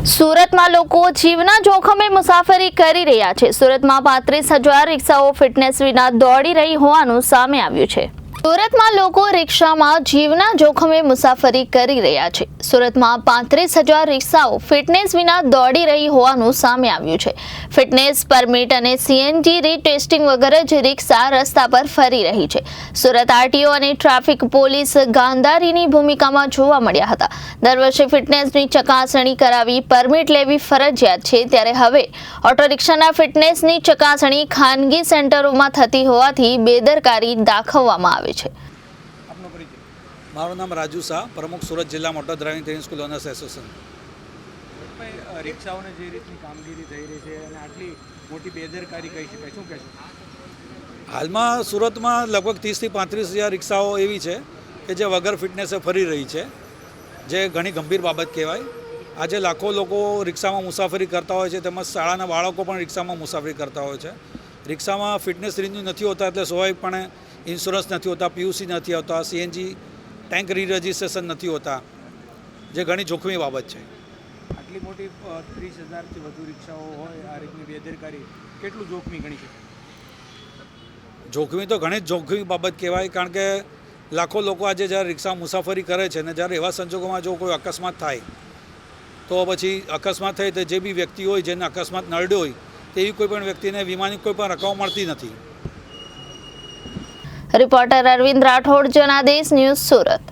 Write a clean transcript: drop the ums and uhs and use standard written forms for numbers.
સુરતમાં લોકો જીવના જોખમે મુસાફરી કરી રહ્યા છે। સુરતમાં 35,000 રિક્ષાઓ ફિટનેસ વિના દોડી રહી હોવાનું સામે આવ્યું છે। સુરતમાં લોકો રિક્ષામાં જીવના જોખમે મુસાફરી કરી રહ્યા છે। સુરતમાં 35,000 રિક્ષાઓ ફિટનેસ વિના દોડી રહી હોવાનું સામે આવ્યું છે। ફિટનેસ પરમિટ અને સીએનજી રીટેસ્ટિંગ વગર જ રિક્ષા રસ્તા પર ફરી રહી છે। સુરત આરટીઓ અને ટ્રાફિક પોલીસ ગાંધારીની ભૂમિકામાં જોવા મળ્યા હતા। દર વર્ષે ફિટનેસની ચકાસણી કરાવી પરમિટ લેવી ફરજિયાત છે, ત્યારે હવે ઓટો રિક્ષાના ફિટનેસની ચકાસણી ખાનગી સેન્ટરોમાં થતી હોવાથી બેદરકારી દાખવવામાં આવે છે। મારું નામ રાજુ શાહ, પ્રમુખ સુરત જિલ્લા motor driving training school owners association. રિક્ષાઓને જે રીતની કામગીરી થઈ રહી છે અને આટલી મોટી બેદરકારી કહી શકાય, શું કહેશો? હાલમાં સુરતમાં લગભગ 30,000 થી 35,000 રિક્ષાઓ એવી છે કે જે વગર ફિટનેસે ફરી રહી છે, જે ઘણી ગંભીર બાબત કહેવાય। આજે લાખો લોકો રિક્ષામાં મુસાફરી કરતા હોય છે, તેમજ શાળાના બાળકો પણ રિક્ષામાં મુસાફરી કરતા હોય છે। રિક્ષામાં ફિટનેસ રિન્યુ નથી હોતા, એટલે સ્વાભાવિકપણે ઇન્સ્યોરન્સ નથી હોતા, પીયુસી નથી હોતા, સીએનજી ટેન્ક રી રજિસ્ટ્રેશન નથી હોતા, જે ઘણી જોખમી બાબત છે। આટલી મોટી 30,000થી વધુ રિક્ષાઓ હોય, આ રીતની બેદરકારી કેટલું જોખમી ગણી છે? જોખમી તો ઘણી જ જોખમી બાબત કહેવાય, કારણ કે લાખો લોકો આજે જ્યારે રિક્ષામાં મુસાફરી કરે છે ને જ્યારે એવા સંજોગોમાં જો કોઈ અકસ્માત થાય તો પછી અકસ્માત થાય તો જે બી વ્યક્તિ હોય જેને અકસ્માત નડ્યો હોય તેવી કોઈ પણ વ્યક્તિને વીમાની કોઈ પણ રકમ મળતી નથી। Reporter Arvind Rathod, Janadesh news, Surat.